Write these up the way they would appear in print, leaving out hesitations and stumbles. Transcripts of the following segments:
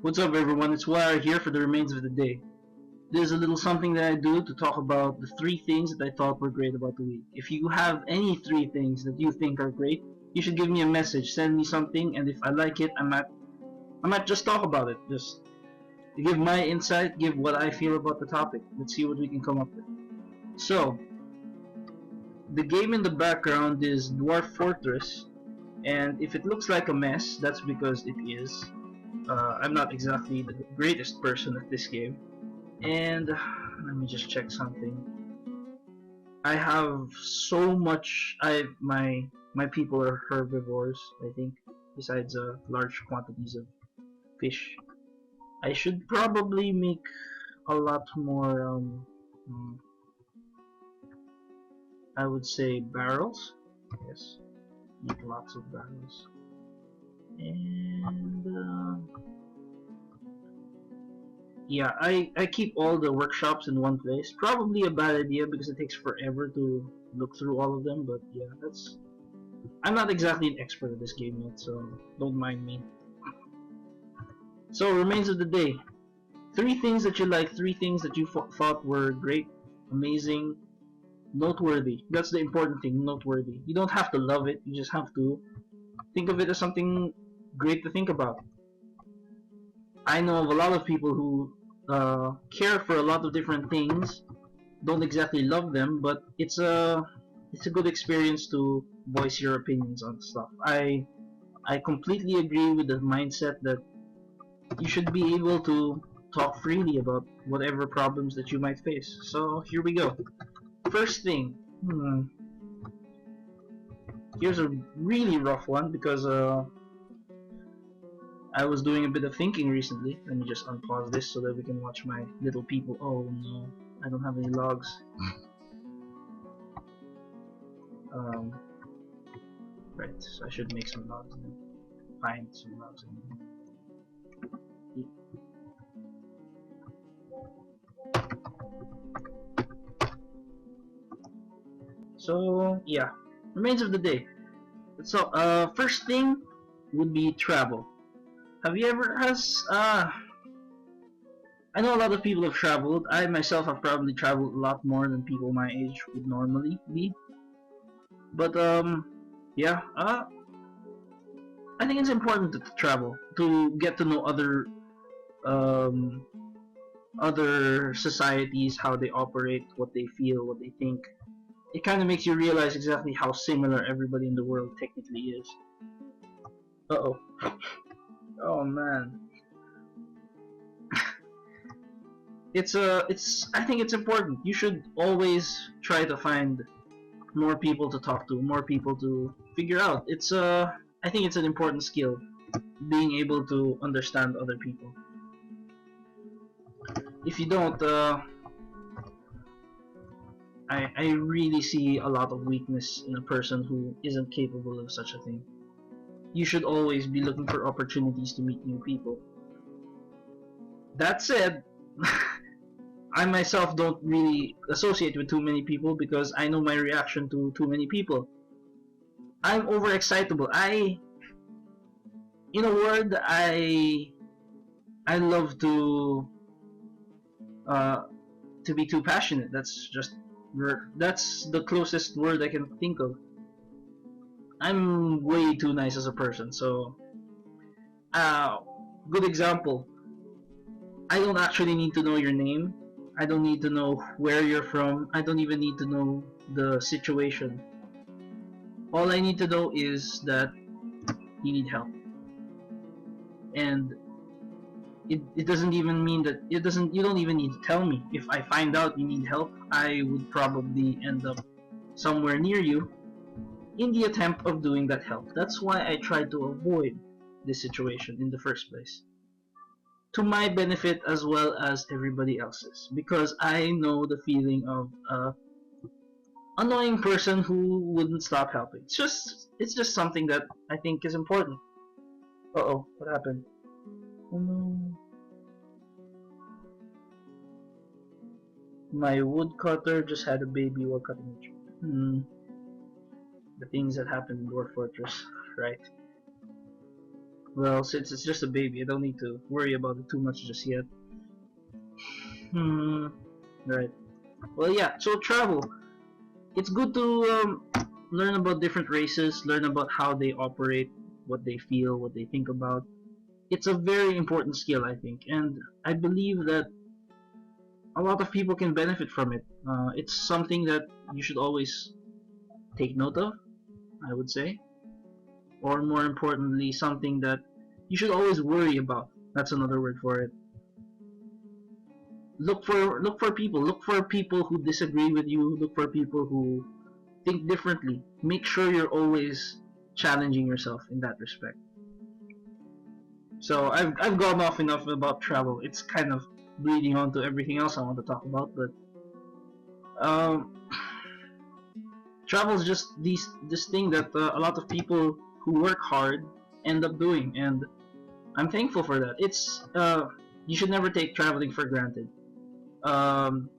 What's up, everyone? It's Wire here for the remains of the day. There's a little something that I do to talk about the three things that I thought were great about the week. If you have any three things that you think are great, you should give me a message, send me something, and if I like it, I might just talk about it. Just give my insight, give what I feel about the topic. Let's see what we can come up with. So, the game in the background is Dwarf Fortress, and if it looks like a mess, that's because it is. I'm not exactly the greatest person at this game. And let me just check something. I have so much. My people are herbivores. I think, besides large quantities of fish. I should probably make a lot more. Mm, I would say barrels. Yes, make lots of barrels. And yeah, I keep all the workshops in one place. Probably a bad idea because it takes forever to look through all of them, but yeah, that's. I'm not exactly an expert at this game yet, so don't mind me. So, remains of the day. Three things that you like, three things that you thought were great, amazing, noteworthy. That's the important thing, noteworthy. You don't have to love it, you just have to think of it as something great to think about. I know of a lot of people who care for a lot of different things, don't exactly love them, but it's a good experience to voice your opinions on stuff. I completely agree with the mindset that you should be able to talk freely about whatever problems that you might face. So here we go. First thing, here's a really rough one because I was doing a bit of thinking recently. Let me just unpause this so that we can watch my little people. Oh no, I don't have any logs. Right, so I should make some logs and find some logs. So yeah, remains of the day. So first thing would be travel. Have you ever I know a lot of people have traveled. I myself have probably traveled a lot more than people my age would normally be. But yeah, I think it's important to travel to get to know um other societies, how they operate, what they feel, what they think. It kind of makes you realize exactly how similar everybody in the world technically is. Uh oh. Oh man. It's I think it's important. You should always try to find more people to talk to, more people to figure out. I think it's an important skill, being able to understand other people. If you don't, I really see a lot of weakness in a person who isn't capable of such a thing. You should always be looking for opportunities to meet new people. That said, I myself don't really associate with too many people because I know my reaction to too many people. I'm overexcitable. In a word, I love uh, to be too passionate. That's the closest word I can think of. I'm way too nice as a person, so uh, good example. I don't actually need to know your name. I don't need to know where you're from. I don't even need to know the situation. All I need to know is that you need help. And it doesn't even mean that you don't even need to tell me. If I find out you need help, I would probably end up somewhere near you in the attempt of doing that help. That's why I try to avoid this situation in the first place. To my benefit as well as everybody else's. Because I know the feeling of annoying person who wouldn't stop helping. It's just something that I think is important. Uh-oh, what happened? Oh no. My woodcutter just had a baby while cutting a tree. The things that happen in Dwarf Fortress, right? Well, since it's just a baby, I don't need to worry about it too much just yet. Hmm. Right. Well, yeah. So travel. It's good to learn about different races, learn about how they operate, what they feel, what they think about. It's a very important skill, I think, and I believe that a lot of people can benefit from it. It's something that you should always take note of, I would say, or more importantly, something that you should always worry about. That's another word for it. Look for people who disagree with you. Look for people who think differently. Make sure you're always challenging yourself in that respect. So I've gone off enough about travel. It's kind of bleeding onto everything else I want to talk about, but um, travel is just this thing that a lot of people who work hard end up doing, and I'm thankful for that. It's you should never take traveling for granted. Um,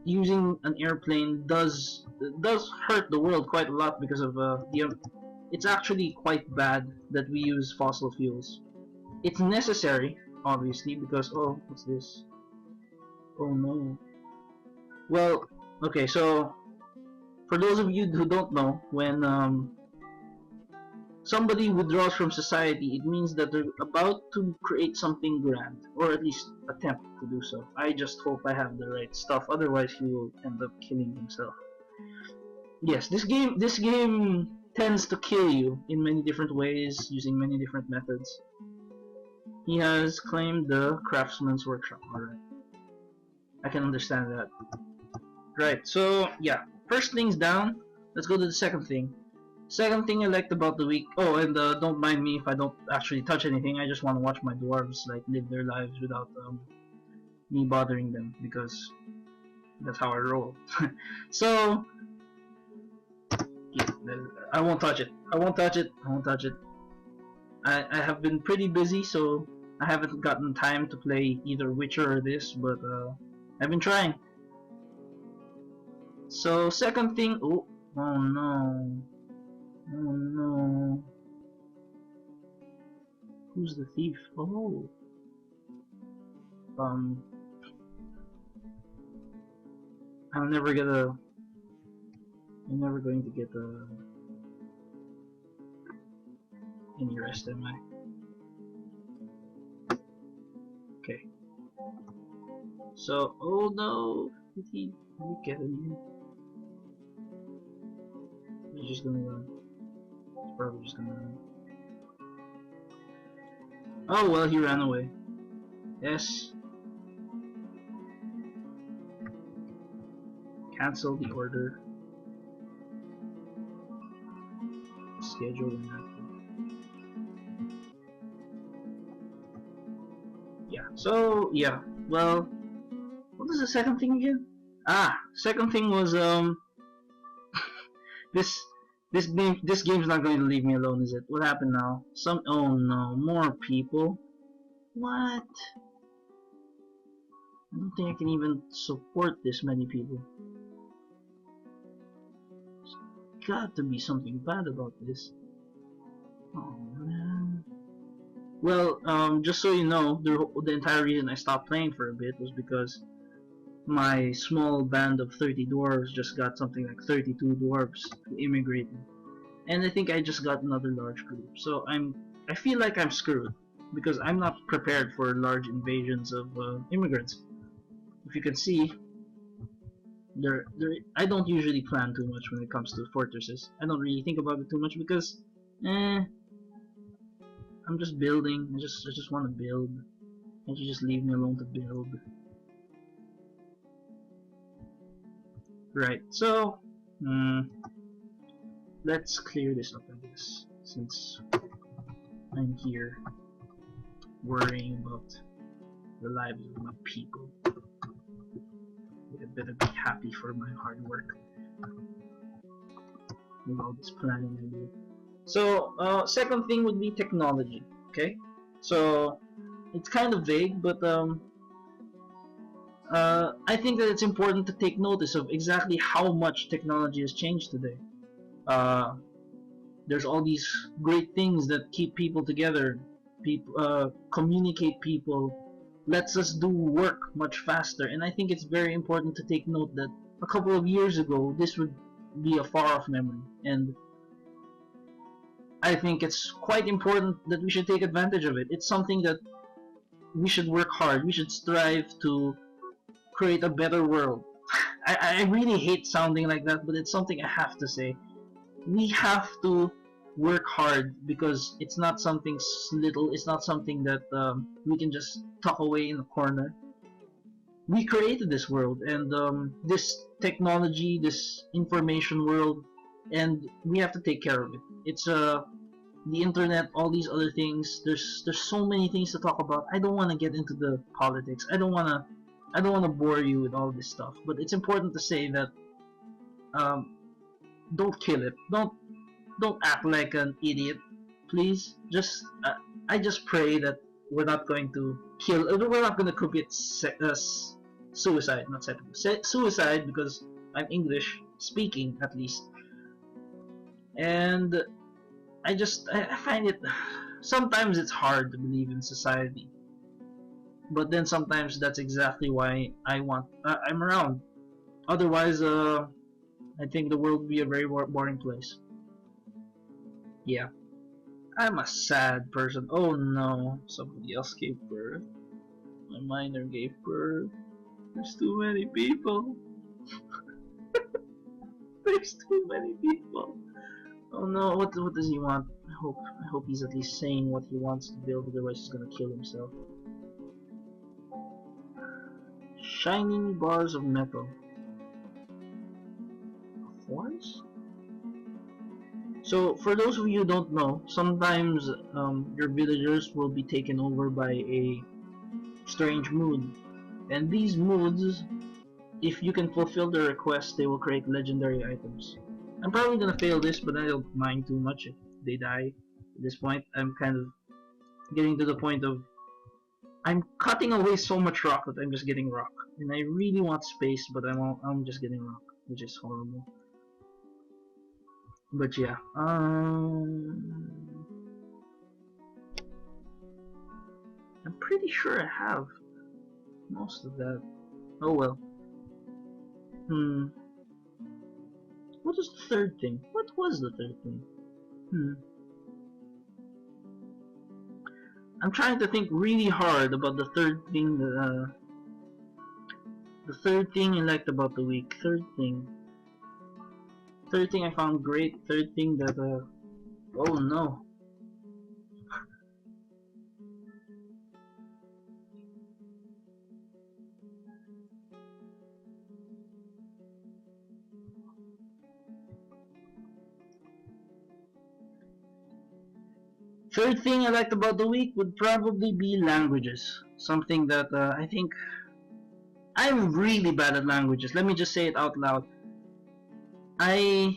Using an airplane does hurt the world quite a lot because of it's actually quite bad that we use fossil fuels. It's necessary, obviously, because what's this? Oh no. Well, okay, so for those of you who don't know, when somebody withdraws from society, it means that they're about to create something grand, or at least attempt to do so. I just hope I have the right stuff, otherwise he will end up killing himself. Yes, this game tends to kill you in many different ways, using many different methods. He has claimed the craftsman's workshop. Alright. I can understand that. Right, so yeah. First things down, let's go to the second thing. Second thing I liked about the week. Oh, and don't mind me if I don't actually touch anything. I just want to watch my dwarves like live their lives without me bothering them, because that's how I roll. So yeah, I won't touch it. I won't touch it. I won't touch it. I have been pretty busy, so I haven't gotten time to play either Witcher or this, but I've been trying. So second thing, oh no, oh no, who's the thief? Oh, um, I'm never gonna, I'm never going to get any rest, am I? Okay. So, oh no, did he get him? He's just gonna run. He's probably just gonna run. Oh well, he ran away. Yes. Cancel the order. Schedule and yeah. So yeah. Well, what was the second thing again? Second thing was this this game's not going to leave me alone, is it? What happened now? Oh no, more people. What? I don't think I can even support this many people. There's got to be something bad about this. Oh man. Well, just so you know, the entire reason I stopped playing for a bit was because my small band of 30 dwarves just got something like 32 dwarves who immigrated, and I think I just got another large group. So I feel like I'm screwed because I'm not prepared for large invasions of immigrants. If you can see, I don't usually plan too much when it comes to fortresses. I don't really think about it too much because, I'm just building. I just want to build. Can't you just leave me alone to build? Right. So, let's clear this up, I guess, since I'm here worrying about the lives of my people. I better be happy for my hard work with all this planning I do. So, second thing would be technology. Okay, so it's kind of vague, but I think that it's important to take notice of exactly how much technology has changed today. Uh, There's all these great things that keep people together, people communicate people, lets us do work much faster. And I think it's very important to take note that a couple of years ago this would be a far off memory, and I think it's quite important that we should take advantage of it. It's something that we should work hard, we should strive to create a better world. I really hate sounding like that, but it's something I have to say. We have to work hard because it's not something little, it's not something that we can just tuck away in a corner. We created this world, and this technology, this information world, and we have to take care of it. It's the internet, all these other things. There's so many things to talk about. I don't want to get into the politics. I don't wanna bore you with all this stuff. But it's important to say that don't kill it. Don't act like an idiot, please. Just I just pray that we're not going to kill. We're not going to commit suicide, not suicide, because I'm English speaking at least. And I find it sometimes it's hard to believe in society, but then sometimes that's exactly why I'm around. Otherwise, I think the world would be a very boring place. Yeah, I'm a sad person. Oh no, somebody else gave birth. My minor gave birth. There's too many people. There's too many people. Oh no, what does he want? I hope he's at least saying what he wants to build, otherwise he's gonna kill himself. Shining bars of metal. Force? So for those of you who don't know, sometimes your villagers will be taken over by a strange mood. And these moods, if you can fulfill their request, they will create legendary items. I'm probably gonna fail this, but I don't mind too much if they die. At this point, I'm kind of getting to the point of I'm cutting away so much rock that I'm just getting rock. And I really want space, but I'm just getting rock, which is horrible. But yeah, I'm pretty sure I have most of that. Oh well. What was the third thing? What was the third thing? I'm trying to think really hard about the third thing that, the third thing I liked about the week. Third thing I found great. Third thing that, oh no. Third thing I liked about the week would probably be languages. Something that I think I'm really bad at languages. Let me just say it out loud. I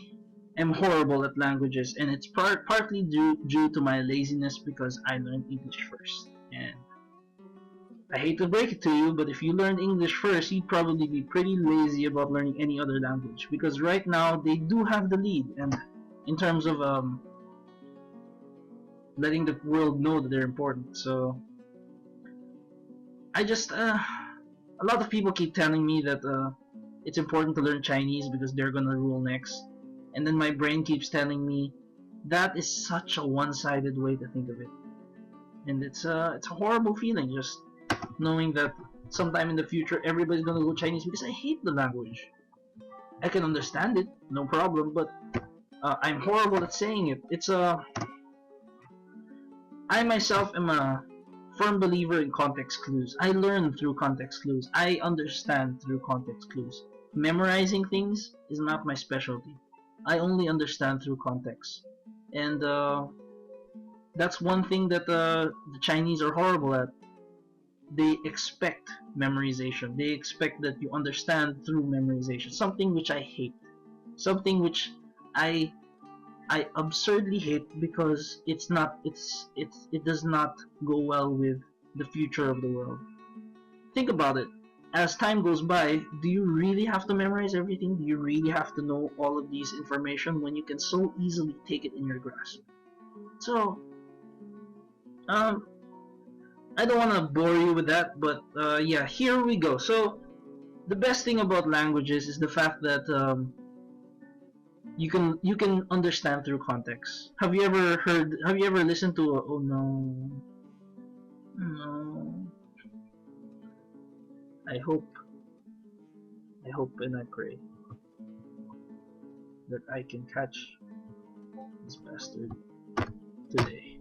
am horrible at languages, and it's partly due to my laziness because I learned English first. And I hate to break it to you, but if you learned English first, you'd probably be pretty lazy about learning any other language, because right now they do have the lead, and in terms of letting the world know that they're important. So I just a lot of people keep telling me that it's important to learn Chinese because they're gonna rule next, and then my brain keeps telling me that is such a one-sided way to think of it, and it's a horrible feeling just knowing that sometime in the future everybody's gonna go Chinese, because I hate the language. I can understand it, no problem, but I'm horrible at saying it. It's I myself am a firm believer in context clues. I learn through context clues. I understand through context clues. Memorizing things is not my specialty. I only understand through context. And that's one thing that the Chinese are horrible at. They expect memorization. They expect that you understand through memorization. Something which I hate. Something which I absurdly hate, because it does not go well with the future of the world. Think about it. as time goes by, do you really have to memorize everything? Do you really have to know all of these information when you can so easily take it in your grasp? So, um, I don't want to bore you with that, but yeah, here we go. So, the best thing about languages is the fact that you can understand through context. Have you ever heard? Have you ever listened to? Oh no, no. I hope, I hope, and I pray that I can catch this bastard today.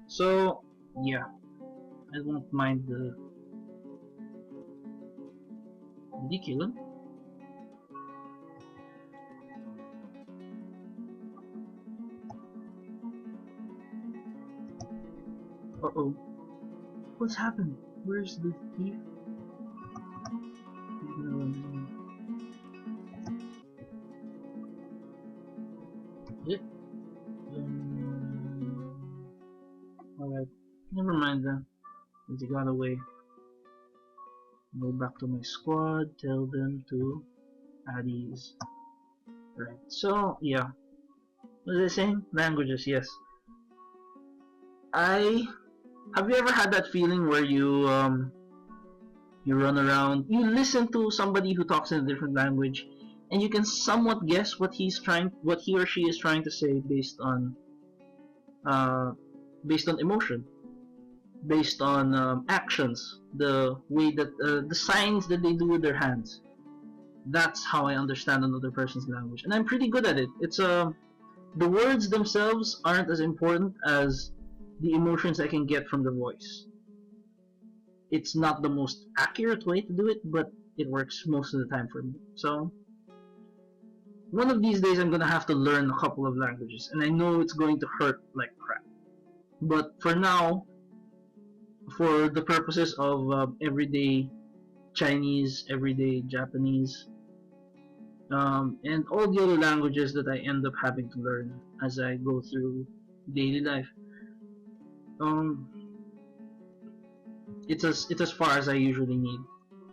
So yeah, I won't mind the. Did he kill him? Uh oh. What's happened? Where's the thief? Yeah. Alright. Never mind then. Since he got away. Go back to my squad. Tell them to add ease. Right. So yeah. What was I saying? Languages. Yes. I have you ever had that feeling where you run around, you listen to somebody who talks in a different language, and you can somewhat guess what he or she is trying to say uh, based on emotion, based on actions, the way that the signs that they do with their hands. That's how I understand another person's language, and I'm pretty good at it. It's the words themselves aren't as important as the emotions I can get from the voice. It's not the most accurate way to do it, but it works most of the time for me. So one of these days I'm gonna have to learn a couple of languages, and I know it's going to hurt like crap. But for now, for the purposes of everyday Chinese, everyday Japanese, and all the other languages that I end up having to learn as I go through daily life, um, it's as far as I usually need.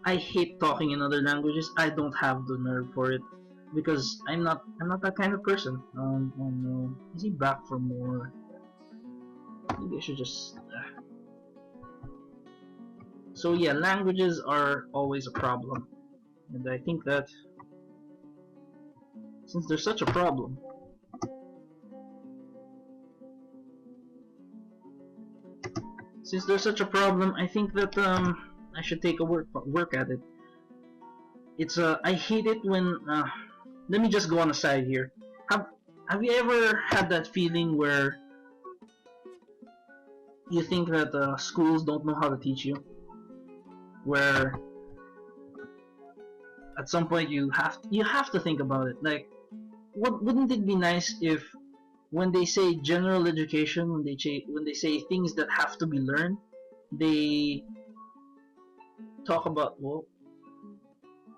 I hate talking in other languages. I don't have the nerve for it because I'm not that kind of person. Oh no, is he back for more? Maybe I should just. So yeah, languages are always a problem, and I think that since there's such a problem, I think that I should take a work at it. It's I hate it when let me just go on a side here. Have have you ever had that feeling where you think that schools don't know how to teach you? Where at some point you have to think about it. Like, wouldn't it be nice if when they say general education, when they say things that have to be learned, they talk about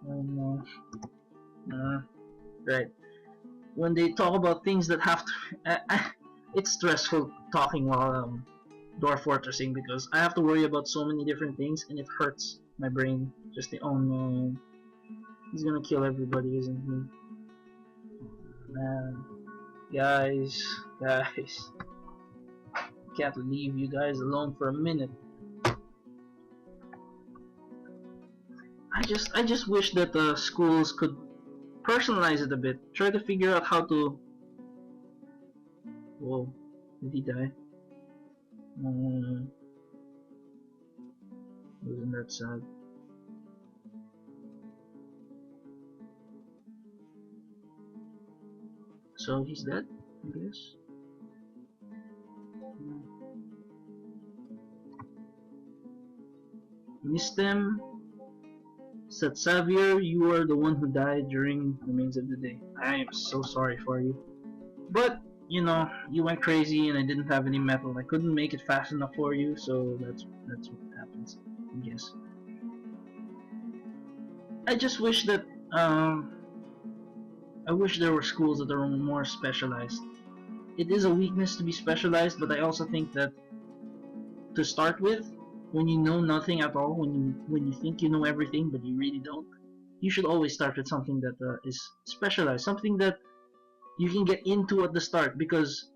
um, right, when they talk about things that have to it's stressful talking while door fortressing because I have to worry about so many different things and it hurts my brain. Just the oh no, he's gonna kill everybody, isn't he? Man, guys, can't leave you guys alone for a minute. I just wish that the schools could personalize it a bit. Try to figure out how to. Whoa, did he die? Wasn't that sad? So he's dead, I guess. Mistem said, Xavier, you are the one who died during the remains of the day. I am so sorry for you. But, you went crazy and I didn't have any metal. I couldn't make it fast enough for you, so that's what happens, I guess. I just wish that, I wish there were schools that are more specialized. It is a weakness to be specialized, but I also think that to start with, when you know nothing at all, when you think you know everything but you really don't, you should always start with something that is specialized, something that you can get into at the start, because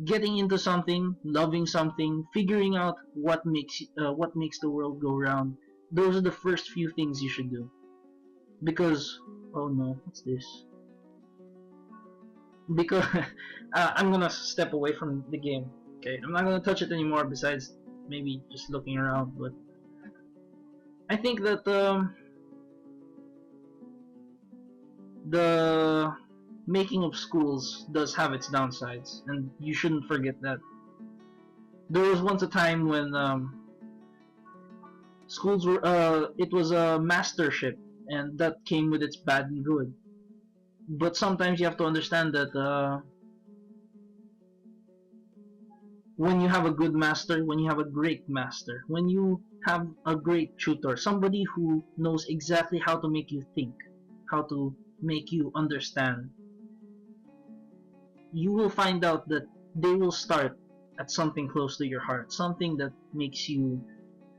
getting into something, loving something, figuring out what makes the world go round, those are the first few things you should do. Because oh no, what's this? Because I'm gonna step away from the game. Okay, I'm not gonna touch it anymore. Besides maybe just looking around, but I think that the making of schools does have its downsides, and you shouldn't forget that. There was once a time when schools were it was a mastership, and that came with its bad and good. But sometimes you have to understand that when you have a good master, when you have a great master, when you have a great tutor, somebody who knows exactly how to make you think, how to make you understand, you will find out that they will start at something close to your heart, something that makes you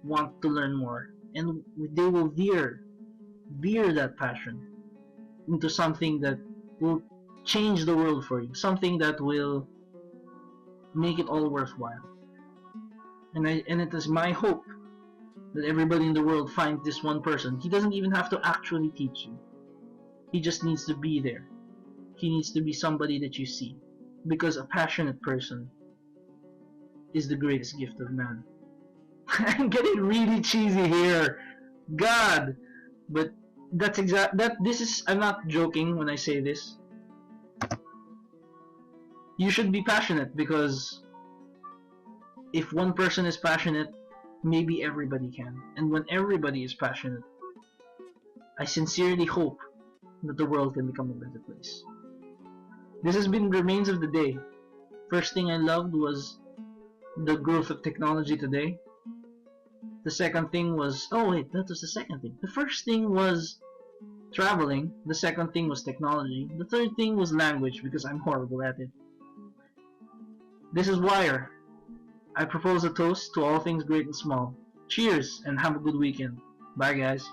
want to learn more, and they will veer that passion into something that will change the world for you, something that will make it all worthwhile. And it is my hope that everybody in the world finds this one person. He doesn't even have to actually teach you. He just needs to be there. He needs to be somebody that you see. Because a passionate person is the greatest gift of man. I'm getting really cheesy here. God! But that's this is, I'm not joking when I say this. You should be passionate, because if one person is passionate, maybe everybody can. And when everybody is passionate, I sincerely hope that the world can become a better place. This has been Remains of the Day. First thing I loved was the growth of technology today. The second thing was, oh wait, that was the second thing. The first thing was traveling. The second thing was technology. The third thing was language, because I'm horrible at it. This is Wire. I propose a toast to all things great and small. Cheers, and have a good weekend. Bye guys.